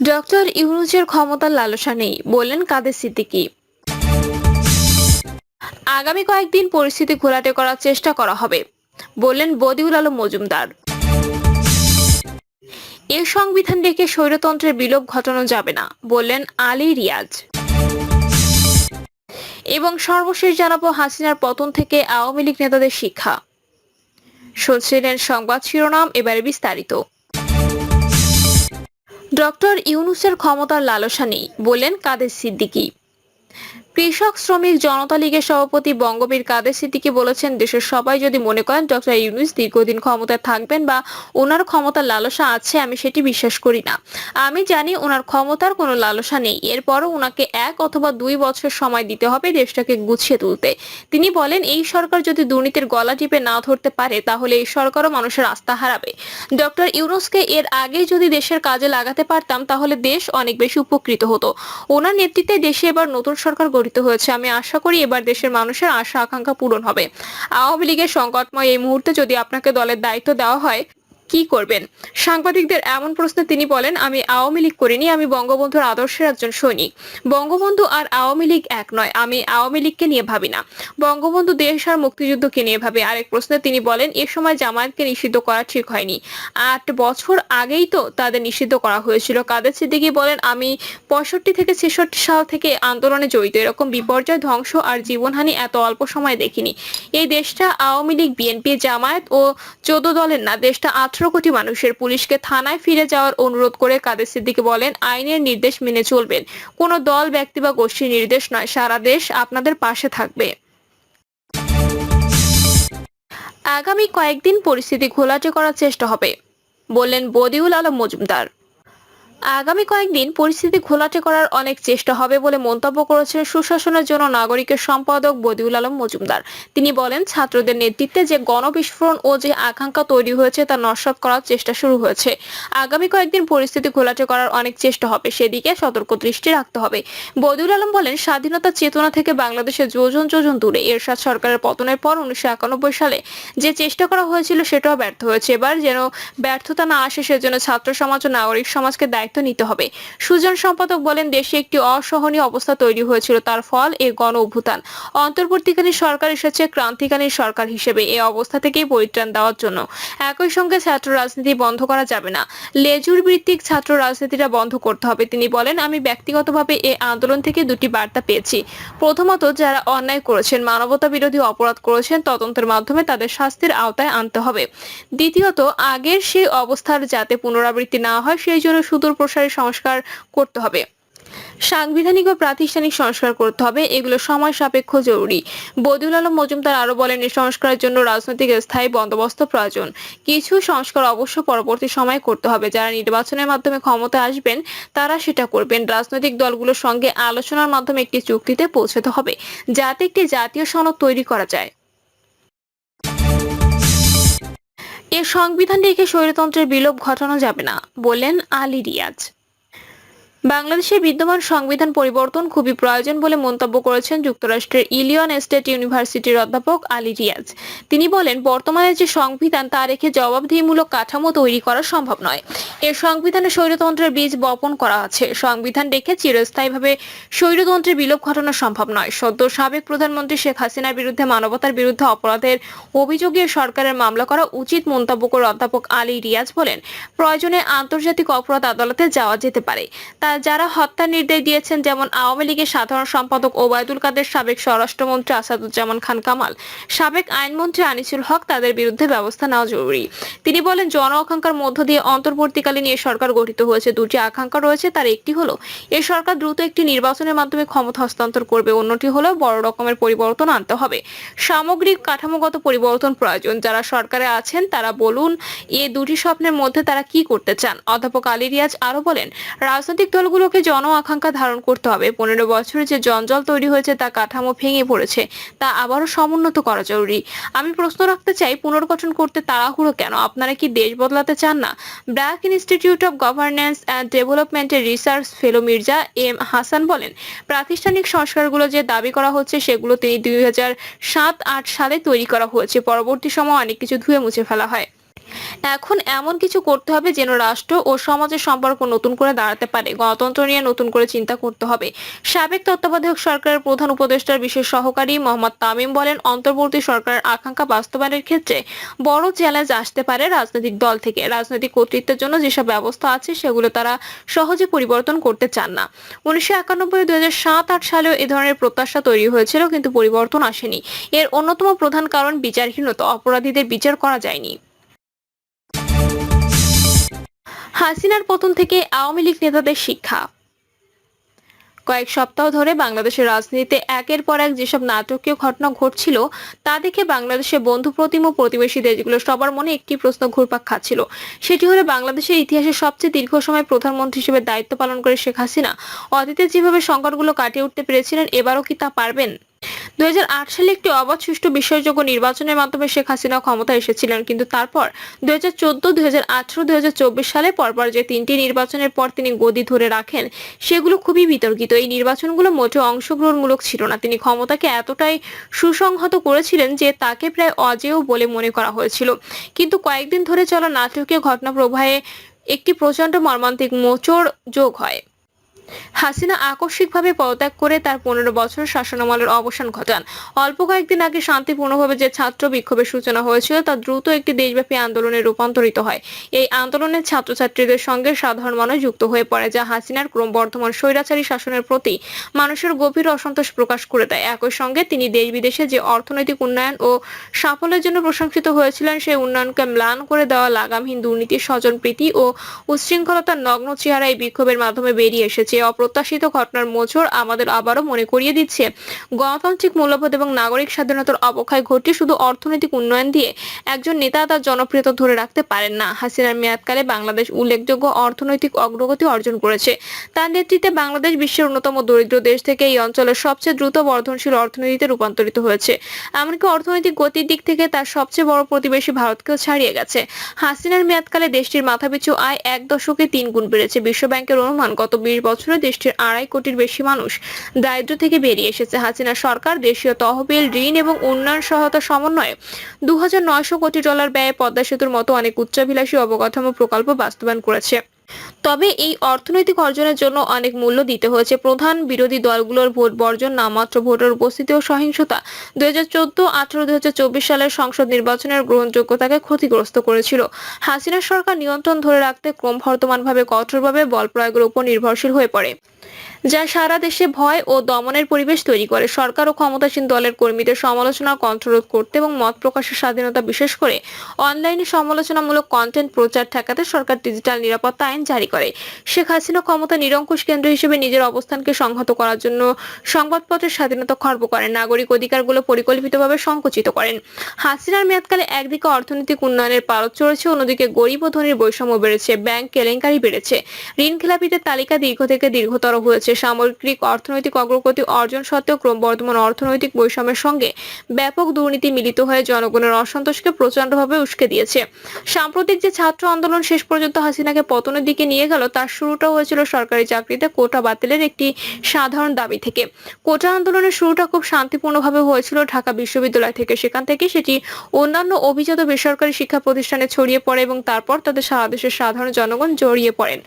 Doctor ইউনূসের ক্ষমতার লালসা নেই, বললেন কাদের সিদ্দিকী। আগামী কয়েকদিন পরিস্থিতি ঘোলাটে করার চেষ্টা করা হবে, বললেন বদিউল আলম মজুমদার। এর সংবিধান রেখে স্বৈরতন্ত্রের বিলোপ ঘটানো যাবে না, বললেন আলী রিয়াজ। এবং সর্বশেষ জানাবো হাসিনার পতন থেকে আওয়ামী লীগ নেতাদের শিক্ষা। শুনছিলেন সংবাদ শিরোনাম, এবারে বিস্তারিত। ডক্টর ইউনূসের ক্ষমতার লালসা নেই, বললেন কাদের সিদ্দিকী। কৃষক শ্রমিক জনতা লীগের সভাপতি বঙ্গবীর কাদের সিদ্দিকী বলেছেন, দেশের সবাই যদি মনে করেন ডক্টর ইউনূস দীর্ঘদিন ক্ষমতায় থাকবেন বা ওনার ক্ষমতার লালসা আছে, আমি সেটি বিশ্বাস করি না। আমি জানি ওনার ক্ষমতার কোনো লালসা নেই, এরপরও ওনাকে 1 অথবা 2 বছর সময় দিতে হবে দেশটাকে গুছিয়ে তুলতে। তিনি বলেন, এই সরকার যদি দুর্নীতির গলা টিপে না ধরতে পারে তাহলে এই সরকারও মানুষের আস্থা হারাবে। ডক্টর ইউনূসকে এর আগে যদি দেশের কাজে লাগাতে পারতাম তাহলে দেশ অনেক বেশি উপকৃত হতো। ওনার নেতৃত্বে দেশে এবার নতুন সরকার গঠিত হয়েছে, আমি আশা করি এবার দেশের মানুষের আশা আকাঙ্ক্ষা পূরণ হবে। আওয়ামী লীগের সংকটময় এই মুহূর্তে যদি আপনাকে দলের দায়িত্ব দেওয়া হয়, কি করবেন? সাংবাদিকদের এমন প্রশ্নে তিনি বলেন, আমি আওয়ামী লীগ করিনি, আমি বঙ্গবন্ধুর আদর্শের একজন সৈনিক। বঙ্গবন্ধু আর আওয়ামী লীগ এক নয়, আমি আওয়ামী লীগকে নিয়ে ভাবি না, বঙ্গবন্ধু দেশ আর মুক্তিযুদ্ধকে নিয়ে ভাবে। আরেক প্রশ্নে তিনি বলেন, এ সময় জামায়াতকে নিষিদ্ধ করা ঠিক হয়নি, 8 বছর আগেই তো তাদের নিষিদ্ধ করা হয়েছিল। কাদের সিদ্দিকী বলেন, আমি 65 থেকে 66 সাল থেকে আন্দোলনে জড়িত, এরকম বিপর্যয়, ধ্বংস আর জীবনহানি এত অল্প সময়ে দেখিনি। এই দেশটা আওয়ামী লীগ, বিএনপি, জামায়াত ও 14 দলের না, দেশটা 18 কোটি মানুষের। পুলিশকে থানায় ফিরে যাওয়ার অনুরোধ করে কাদের সিদ্দিকী বলেন, আইনের নির্দেশ মেনে চলবেন, কোনো দল, ব্যক্তি বা গোষ্ঠীর নির্দেশ নয়। সারা দেশ আপনাদের পাশে থাকবে। আগামী কয়েকদিন পরিস্থিতি ঘোলাটে করার চেষ্টা হবে, বললেন বদিউল আলম মজুমদার। আগামী কয়েকদিন পরিস্থিতি ঘোলাটে করার অনেক চেষ্টা হবে বলে মন্তব্য করেছেন সুশাসনের জন্য নাগরিকের সম্পাদক বদিউল আলম মজুমদার। তিনি বলেন, ছাত্রদের নেতৃত্বে যে গণবিস্ফোরণ ও যে আকাঙ্ক্ষা তৈরি হয়েছে তা নস্যাৎ করার চেষ্টা শুরু হয়েছে। আগামী কয়েকদিন পরিস্থিতি ঘোলাটে করার অনেক চেষ্টা হবে, সেদিকে সতর্ক দৃষ্টি রাখতে হবে। বদিউল আলম বলেন, স্বাধীনতার চেতনা থেকে বাংলাদেশের যোজন যোজন দূরে। এরশাদ সরকারের পতনের পর 1991 সালে যে চেষ্টা করা হয়েছিল সেটাও ব্যর্থ হয়েছে। এবার যেন ব্যর্থতা না আসে সেজন্য ছাত্র সমাজ ও নাগরিক সমাজকে দায়িত্ব নিতে হবে। সুজন সম্পাদক বলেন, দেশে একটি অসহনীয় অবস্থা তৈরি হয়েছিল, তার ফল এই গণ অভ্যুত্থান। অন্তর্বর্তীকালীন সরকার এসেছে ক্রান্তিকালীন সরকার হিসেবে এই অবস্থা থেকেই পরিত্রাণ দেওয়ার জন্য। একই সঙ্গে ছাত্র রাজনীতি বন্ধ করা যাবে না, লেজুর ভিত্তিক ছাত্র রাজনীতিটা বন্ধ করতে হবে। তিনি বলেন, আমি ব্যক্তিগতভাবে এই আন্দোলন থেকে 2টি বার্তা পেয়েছি। প্রথমত, যারা অন্যায় করেছেন, মানবতা বিরোধী অপরাধ করেছেন, তদন্তের মাধ্যমে তাদের শাস্তির আওতায় আনতে হবে। দ্বিতীয়ত, আগের সেই অবস্থার যাতে পুনরাবৃত্তি না হয় সেই জন্য সুদূর প্রসারী সংস্কার করতে হবে, সাংবিধানিক ও প্রাতিষ্ঠানিক সংস্কার করতে হবে, এগুলো সময় সাপেক্ষ, জরুরি। বদিউল আলম মজুমদার আরো বলেন, এই সংস্কারের জন্য রাজনৈতিক স্থায়ী বন্দোবস্ত প্রয়োজন। কিছু সংস্কার অবশ্য পরবর্তী সময়ে করতে হবে, যারা নির্বাচনের মাধ্যমে ক্ষমতায় আসবেন তারা সেটা করবেন। রাজনৈতিক দলগুলোর সঙ্গে আলোচনার মাধ্যমে একটি চুক্তিতে পৌঁছাতে হবে যাতে একটি জাতীয় সনদ তৈরি করা যায়। এর সংবিধান রেখে স্বৈরতন্ত্রের বিলোপ ঘটানো যাবে না, বললেন আলী রিয়াজ। বাংলাদেশের বিদ্যমান সংবিধান পরিবর্তন খুবই প্রয়োজন বলে মন্তব্য করেছেন যুক্তরাষ্ট্রের ইলিয়ন স্টেট ইউনিভার্সিটির অধ্যাপক আলী রিয়াজ। তিনি বলেন, বর্তমানে যে সংবিধান তা রেখে জবাবদিহিমূলক কাঠামো তৈরি করা সম্ভব নয়। এর সংবিধানে স্বৈরতন্ত্রের বীজ বপন করা আছে। সংবিধান রেখে চিরস্থায়ীভাবে স্বৈরতন্ত্রের বিলোপ ঘটানো সম্ভব নয়। সদ্য সাবেক প্রধানমন্ত্রী শেখ হাসিনার বিরুদ্ধে মানবতার বিরুদ্ধে অপরাধের অভিযোগে সরকারের মামলা করা উচিত মন্তব্য করে অধ্যাপক আলী রিয়াজ বলেন, প্রয়োজনে আন্তর্জাতিক অপরাধ আদালতে যাওয়া যেতে পারে। যারা হত্যার নির্দেশ দিয়েছেন, যেমন আওয়ামী লীগের সাধারণ সম্পাদক ওবায়দুল কাদের, সাবেক স্বরাষ্ট্রমন্ত্রী আসাদুজ্জামান খান কামাল, সাবেক আইনমন্ত্রী আনিসুল হক, তাদের বিরুদ্ধে ব্যবস্থা নেওয়া জরুরি। তিনি বলেন, জন আকাঙ্ক্ষার মধ্য দিয়ে অন্তর্বর্তীকালীন এ সরকার গঠিত হয়েছে। 2টি আকাঙ্ক্ষা রয়েছে, তার একটি হলো এ সরকার দ্রুত একটি নির্বাচনের মাধ্যমে ক্ষমতা হস্তান্তর করবে, অন্যটি হলো বড় রকমের পরিবর্তন আনতে হবে। সামগ্রিক কাঠামোগত পরিবর্তন প্রয়োজন। যারা সরকারে আছেন তারা বলুন এ 2টি স্বপ্নের মধ্যে তারা কি করতে চান। অধ্যাপক আলী রিয়াজ আরো বলেন, রাজনৈতিক দলগুলোকে জন আকাঙ্ক্ষা ধারণ করতে হবে। 15 বছরে যে জঞ্জাল তৈরি হয়েছে তা কাঠামো ভেঙে পড়েছে, তা আবারও সমুন্নত করা জরুরি। আমি প্রশ্ন রাখতে চাই, পুনর্গঠন করতে তাড়াহুড়ো কেন? আপনারা কি দেশ বদলাতে চান না? BRAC institute of governance and ডেভেলপমেন্টের research fellow Mirza M Hasan বলেন, প্রাতিষ্ঠানিক সংস্কারগুলো যে দাবি করা হচ্ছে সেগুলো তিনি 2007-8 সালে তৈরি করা হয়েছে। পরবর্তী সময় অনেক কিছু ধুয়ে মুছে ফেলা হয়। এখন এমন কিছু করতে হবে যেন রাষ্ট্র ও সমাজের সম্পর্ক নতুন করে দাঁড়াতে পারে। গণতন্ত্র নিয়ে নতুন করে চিন্তা করতে হবে। সাবেক তত্ত্বাবধায়ক সরকারের প্রধান উপদেষ্টার বিশেষ সহকারী মোহাম্মদ তামিম বলেন, অন্তর্বর্তী সরকারের আকাঙ্ক্ষা বাস্তবায়নের ক্ষেত্রে বড় চ্যালেঞ্জ আসতে পারে রাজনৈতিক দল থেকে। রাজনৈতিক কর্তৃত্বের জন্য যেসব ব্যবস্থা আছে সেগুলো তারা সহজে পরিবর্তন করতে চান না। 1991 2007-8 সালেও এ ধরনের প্রত্যাশা তৈরি হয়েছিল, কিন্তু পরিবর্তন আসেনি। এর অন্যতম প্রধান কারণ বিচারহীনতা। অপরাধীদের বিচার করা যায়নি। হাসিনার পতন থেকে আওয়ামী লীগ নেতাদের শিক্ষা। কয়েক সপ্তাহ ধরে বাংলাদেশের রাজনীতিতে একের পর এক যেসব নাটকীয় ঘটনা ঘটছিল তা দেখে বাংলাদেশের বন্ধুপ্রতিম ও প্রতিবেশী দেশগুলো সবার মনে একটি প্রশ্ন ঘুরপাক খাচ্ছিল। সেটি হলো, বাংলাদেশের ইতিহাসে সবচেয়ে দীর্ঘ সময় প্রধানমন্ত্রী হিসেবে দায়িত্ব পালন করে শেখ হাসিনা অতীতে যেভাবে সংকটগুলো কাটিয়ে উঠতে পেরেছিলেন, এবারও কি তা পারবেন? 2008 সালে একটি অবাধ, সুষ্ঠু, বিশ্বাসযোগ্য নির্বাচনের মাধ্যমে শেখ হাসিনা ক্ষমতায় এসেছিলেন, কিন্তু তারপর 2014, 2018, 2024 সালে পরপর যে তিনটি নির্বাচনের পর তিনি গদি ধরে রাখেন সেগুলো খুবই বিতর্কিত। এই নির্বাচনগুলো মোটেও অংশগ্রহণমূলক ছিল না। তিনি ক্ষমতাকে এতটাই সুসংহত করেছিলেন যে তাকে প্রায় অজেয় বলে মনে করা হয়েছিল। কিন্তু কয়েকদিন ধরে চলা নাটকীয় ঘটনা প্রবাহে একটি প্রচন্ড মর্মান্তিক মোচড় যোগ হয়। হাসিনা আকস্মিকভাবে পদত্যাগ করে তার 15 বছর শাসনামলের অবসান ঘটান। অল্প কয়েকদিন আগে শান্তিপূর্ণভাবে যে ছাত্র বিক্ষোভের সূচনা হয়েছিল তা দ্রুত একটি দেশব্যাপী আন্দোলনে রূপান্তরিত হয়। এই আন্দোলনে ছাত্রছাত্রীদের সঙ্গে সাধারণ মানুষ যুক্ত হয়ে পড়ে, যা হাসিনার ক্রমবর্ধমান স্বৈরাচারী শাসনের প্রতি মানুষের গভীর অসন্তোষ প্রকাশ করে দেয়। একই সঙ্গে তিনি দেশ বিদেশে যে অর্থনৈতিক উন্নয়ন ও সাফল্যের জন্য প্রশংসিত হয়েছিলেন, সেই উন্নয়নকে ম্লান করে দেওয়া লাগামহীন দুর্নীতি, স্বজনপ্রীতি ও উচ্ছৃঙ্খলতার নগ্ন চেহারা এই বিক্ষোভের মাধ্যমে বেরিয়ে এসেছে। অপ্রত্যাশিত ঘটনার মোচড় আমাদের আবারও মনে করিয়ে দিচ্ছে, গণতান্ত্রিক মূল্যবোধ এবং নাগরিক স্বাধীনতার অবক্ষয় ঘটিয়ে শুধু অর্থনৈতিক উন্নয়ন দিয়ে একজন নেতা তার জনপ্রিয়তা ধরে রাখতে পারেন না। হাসিনার মেয়াদকালে বাংলাদেশ উল্লেখযোগ্য অর্থনৈতিক অগ্রগতি অর্জন করেছে। তার নেতৃত্বে বাংলাদেশ বিশ্বের অন্যতম দরিদ্র দেশ থেকে এই অঞ্চলের সবচেয়ে দ্রুত বর্ধনশীল অর্থনীতিতে রূপান্তরিত হয়েছে। এমনকি অর্থনৈতিক গতির দিক থেকে তার সবচেয়ে বড় প্রতিবেশী ভারতকেও ছাড়িয়ে গেছে। হাসিনার মেয়াদকালে দেশটির মাথাপিছু আয় 1 দশকে 3 গুণ বেড়েছে। বিশ্বব্যাংকের অনুমান, গত 20 বছরে দেশটির 2.5 কোটির বেশি মানুষ দারিদ্র্য থেকে বেরিয়ে এসেছে। হাসিনা সরকার দেশীয় তহবিল, ঋণ এবং উন্নয়ন সহায়তা সমন্বয়ে $2900 কোটি ব্যয়ে পদ্মা সেতুর মতো অনেক উচ্চাভিলাষী অবকাঠামো প্রকল্প বাস্তবায়ন করেছে। তবে এই অর্থনৈতিক অর্জনের জন্য অনেক মূল্য দিতে হয়েছে। প্রধান বিরোধী দলগুলোর ভোট বর্জন, নামমাত্র ভোটের উপস্থিতি ও সহিংসতা 2014, 18, 2024 সালের সংসদ নির্বাচনের গ্রহণযোগ্যতাকে ক্ষতিগ্রস্ত করেছিল। হাসিনা সরকার নিয়ন্ত্রণ ধরে রাখতে ক্রমবর্ধমানভাবে কঠোরভাবে বল প্রয়োগের উপর নির্ভরশীল হয়ে পড়ে, যা সারা দেশে ভয় ও দমনের পরিবেশ তৈরি করে। সরকার ও ক্ষমতাসীন দলের কর্মীদের সমালোচনা কণ্ঠরোধ করতে এবং মত প্রকাশের স্বাধীনতা, বিশেষ করে অনলাইনে সমালোচনামূলক কন্টেন্ট প্রচার ঠেকাতে সরকার ডিজিটাল নিরাপত্তা আইন জারি করে। শেখ হাসিনা ক্ষমতা নিরঙ্কুশ কেন্দ্র হিসেবে নিজের অবস্থানকে সংহত করার জন্য সংবাদপত্রের স্বাধীনতা খর্ব করেন, নাগরিক অধিকারগুলো পরিকল্পিতভাবে সংকুচিত করেন। হাসিনার মেয়াদকালে একদিকে অর্থনৈতিক উন্নয়নের পারদ চড়েছে, অন্যদিকে গরিব ও ধনীর বৈষম্য বেড়েছে, ব্যাংক কেলেঙ্কারি বেড়েছে, ঋণ খেলাপিদের তালিকা দীর্ঘ থেকে দীর্ঘতর হয়েছে। সামগ্রিক অর্থনৈতিক অগ্রগতি অর্জন সত্ত্বেও ক্রমবর্ধমান অর্থনৈতিক বৈষম্যের সঙ্গে ব্যাপক দুর্নীতি মিলিত হয়ে জনগণের অসন্তোষকে প্রচন্ডভাবে উস্কে দিয়েছে। সাম্প্রতিক যে ছাত্র আন্দোলন শেষ পর্যন্ত হাসিনাকে পতনের দিকে নিয়ে গেল, তার শুরুটা হয়েছিল সরকারি চাকরিতে কোটা বাতিলের একটি সাধারণ দাবি থেকে। কোটা আন্দোলনের শুরুটা খুব শান্তিপূর্ণভাবে হয়েছিল ঢাকা বিশ্ববিদ্যালয় থেকে। সেখান থেকে সেটি অন্যান্য অভিজাত বেসরকারি শিক্ষা প্রতিষ্ঠানে ছড়িয়ে পড়ে এবং তারপর তাদের সারা দেশের সাধারণ জনগণ জড়িয়ে পড়েন।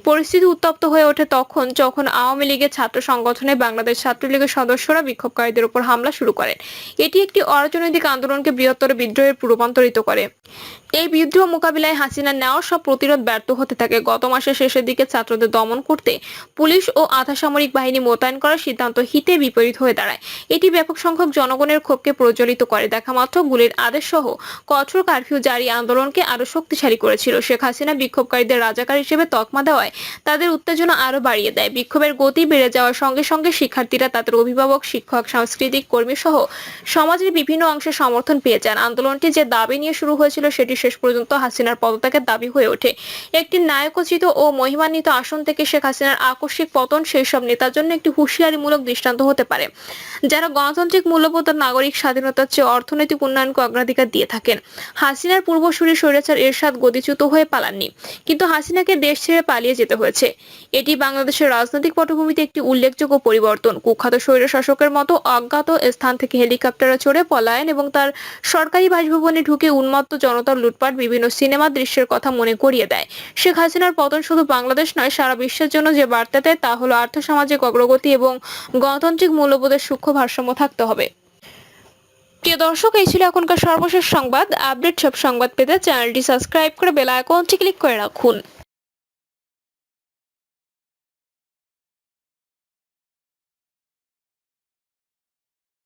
পরিস্থিতি উত্তপ্ত হয়ে ওঠে তখন, যখন আওয়ামী লীগের ছাত্র সংগঠনে বাংলাদেশ ছাত্রলীগের সদস্যরা বিক্ষোভকারীদের উপর হামলা শুরু করেন। এটি একটি অরাজনৈতিক আন্দোলনকে বৃহত্তর বিদ্রোহে রূপান্তরিত করে। এই বিদ্রোহ মোকাবিলায় হাসিনার নেওয়া সব প্রতিরোধ ব্যর্থ হতে থাকে। গত মাসের শেষের দিকে ছাত্রদের দমন করতে পুলিশ ও আধা সামরিক বাহিনী মোতায়েন করার সিদ্ধান্ত হিতে বিপরীত হয়ে দাঁড়ায়। এটি ব্যাপক সংখ্যক জনগণের ক্ষোভকে প্রজ্বলিত করে। দেখামাত্র গুলির আদেশ সহ কঠোর কারফিউ জারি আন্দোলনকে আরো শক্তিশালী করেছিল। শেখ হাসিনা বিক্ষোভকারীদের রাজাকার হিসেবে তকমা দেওয়ায় তাদের উত্তেজনা আরো বাড়িয়ে দেয়। বিক্ষোভের গতি বেড়ে যাওয়ার সঙ্গে সঙ্গে শিক্ষার্থীরা, তাদের অভিভাবক, শিক্ষক, সাংস্কৃতিক কর্মী সহ সমাজের বিভিন্ন অংশে সমর্থন পেয়ে যান। আন্দোলনটি যে দাবি নিয়ে শুরু হয়েছিল সেটি শেষ পর্যন্ত হাসিনার পদত্যাগের দাবি হয়ে ওঠে। একটি ন্যায়োচিত ও মহিমান্বিত আসন থেকে শেখ হাসিনার আকস্মিক পতন সেই সব নেতার জন্য একটি হুঁশিয়ারিমূলক দৃষ্টান্ত হতে পারে, যারা গণতান্ত্রিক মূল্যবোধ ও নাগরিক স্বাধীনতার চেয়ে অর্থনৈতিক উন্নয়নকে অগ্রাধিকার দিয়ে থাকেন। হাসিনার পূর্বসূরি স্বৈরাচার এরশাদ গদিচ্যুত হয়ে পালাননি, কিন্তু হাসিনাকে দেশ ছেড়ে পালিয়ে যেতে হয়েছে। এটি বাংলাদেশের রাজনৈতিক পটভূমিতে একটি উল্লেখযোগ্য পরিবর্তন। কুখ্যাত স্বৈরশাসকের মতো অজ্ঞাত স্থান থেকে হেলিকপ্টারে চড়ে পলায়ন এবং তার সরকারি বাসভবনে ঢুকে উন্মত্ত জনতার লুটপাট বিভিন্ন সিনেমা দৃশ্যের কথা মনে করিয়ে দেয়। শেখ হাসিনার পতন শুধু বাংলাদেশ নয়, সারা বিশ্বের জন্য যে বার্তা দেয় তা হলো আর্থসামাজিক অগ্রগতি এবং গণতান্ত্রিক মূল্যবোধের সূক্ষ্ম ভারসাম্য থাকতে হবে। প্রিয় দর্শক, এই ছিল এখনকার সর্বশেষ সংবাদ। আপডেট সব সংবাদ পেতে চ্যানেলটি সাবস্ক্রাইব করে বেল আইকনটি ক্লিক করে রাখুন।